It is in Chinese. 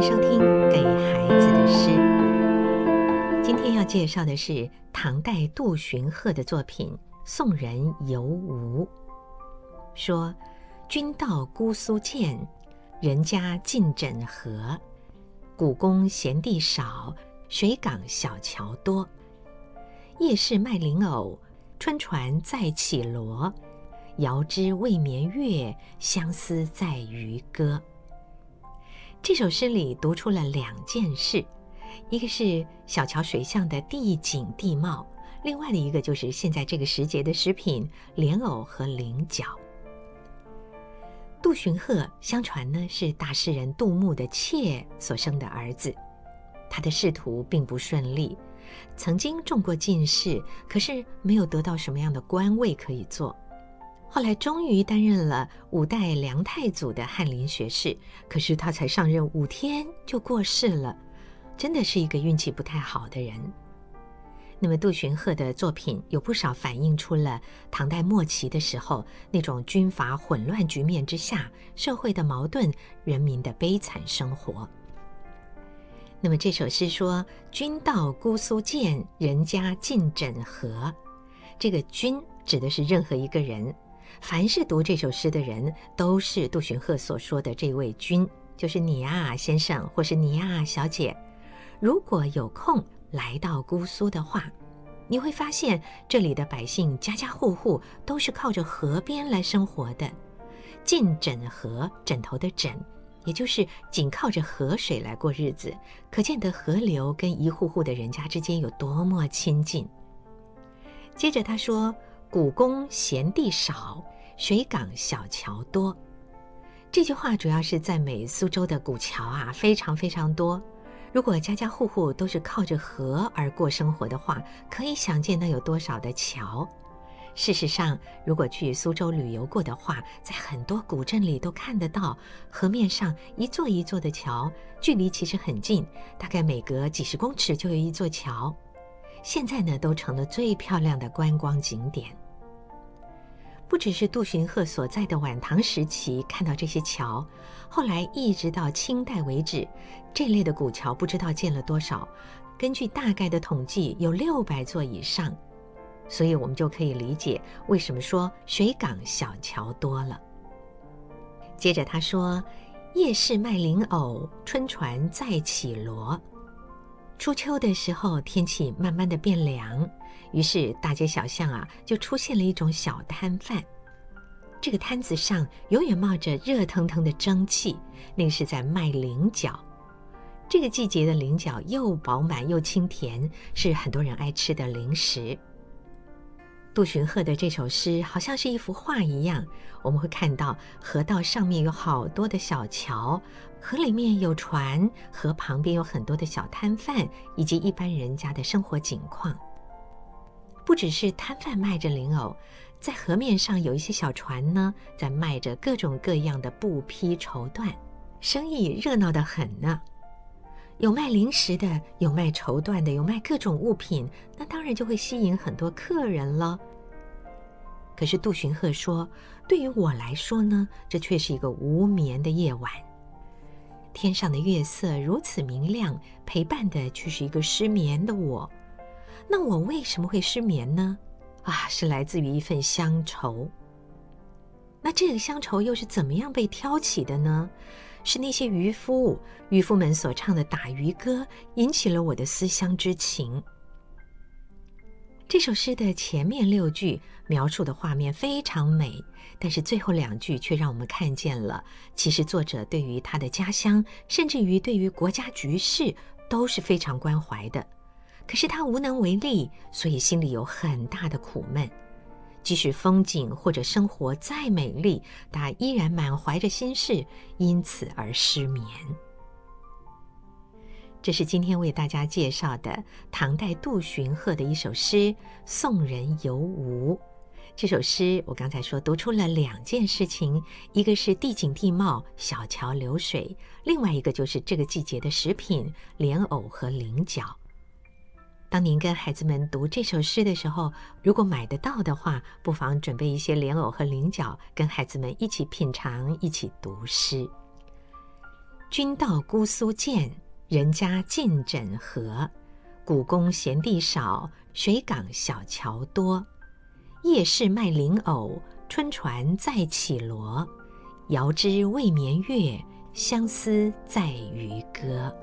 收听给孩子的诗。今天要介绍的是唐代杜荀鹤的作品《送人游吴》。说君到姑苏见，人家尽枕河。古宫闲地少，水港小桥多。夜市卖菱藕，春船在绮罗。遥知未眠月，相思在渔歌。这首诗里读出了两件事，一个是小桥水巷的地景地貌，另外的一个就是现在这个时节的食品莲藕和菱角。杜荀鹤相传呢是大诗人杜牧的妾所生的儿子，他的仕途并不顺利，曾经中过进士，可是没有得到什么样的官位可以做。后来终于担任了5代梁太祖的翰林学士，可是他才上任5天就过世了，真的是一个运气不太好的人。那么杜荀鹤的作品有不少反映出了唐代末期的时候那种军阀混乱局面之下社会的矛盾，人民的悲惨生活。那么这首诗说君到姑苏见，人家尽枕河。这个君指的是任何一个人，凡是读这首诗的人都是杜荀鹤所说的这位君，就是你啊先生，或是你啊小姐。如果有空来到姑苏的话，你会发现这里的百姓家家户户都是靠着河边来生活的。尽枕河，枕头的枕，也就是仅靠着河水来过日子，可见得河流跟一户户的人家之间有多么亲近。接着他说古宫闲地少，水港小桥多。这句话主要是赞美苏州的古桥啊，非常非常多。如果家家户户都是靠着河而过生活的话，可以想见那有多少的桥。事实上，如果去苏州旅游过的话，在很多古镇里都看得到河面上一座一座的桥，距离其实很近，大概每隔几十公尺就有一座桥。现在呢，都成了最漂亮的观光景点。不只是杜荀鹤所在的晚唐时期看到这些桥，后来一直到清代为止，这类的古桥不知道建了多少，根据大概的统计有600座以上。所以我们就可以理解为什么说水港小桥多了。接着他说夜市卖菱藕，春船在绮罗。初秋的时候天气慢慢的变凉，于是大街小巷啊就出现了一种小摊贩。这个摊子上永远冒着热腾腾的蒸汽，那个是在卖菱角。这个季节的菱角又饱满又清甜，是很多人爱吃的零食。杜荀鹤的这首诗好像是一幅画一样，我们会看到河道上面有好多的小桥，河里面有船，河旁边有很多的小摊贩，以及一般人家的生活景况。不只是摊贩卖着菱藕，在河面上有一些小船呢，在卖着各种各样的布匹绸缎，生意热闹得很呢。有卖零食的，有卖绸缎的，有卖各种物品，那当然就会吸引很多客人了。可是杜荀鹤说，对于我来说呢，这却是一个无眠的夜晚。天上的月色如此明亮，陪伴的却是一个失眠的我。那我为什么会失眠呢？是来自于一份乡愁。那这个乡愁又是怎么样被挑起的呢？是那些渔夫们所唱的打渔歌，引起了我的思乡之情。这首诗的前面6句描述的画面非常美，但是最后2句却让我们看见了，其实作者对于他的家乡，甚至于对于国家局势都是非常关怀的。可是他无能为力，所以心里有很大的苦闷。即使风景或者生活再美丽，他依然满怀着心事，因此而失眠。这是今天为大家介绍的唐代杜荀鹤的一首诗《送人游吴》。这首诗我刚才说读出了2件事情，一个是地景地貌，小桥流水，另外一个就是这个季节的食品莲藕和菱角。当您跟孩子们读这首诗的时候，如果买得到的话，不妨准备一些莲藕和菱角，跟孩子们一起品尝，一起读诗。君到姑苏见，人家尽枕河。古宫闲地少，水港小桥多。夜市卖菱藕，春船再起螺。遥知未眠月，相思在渔歌。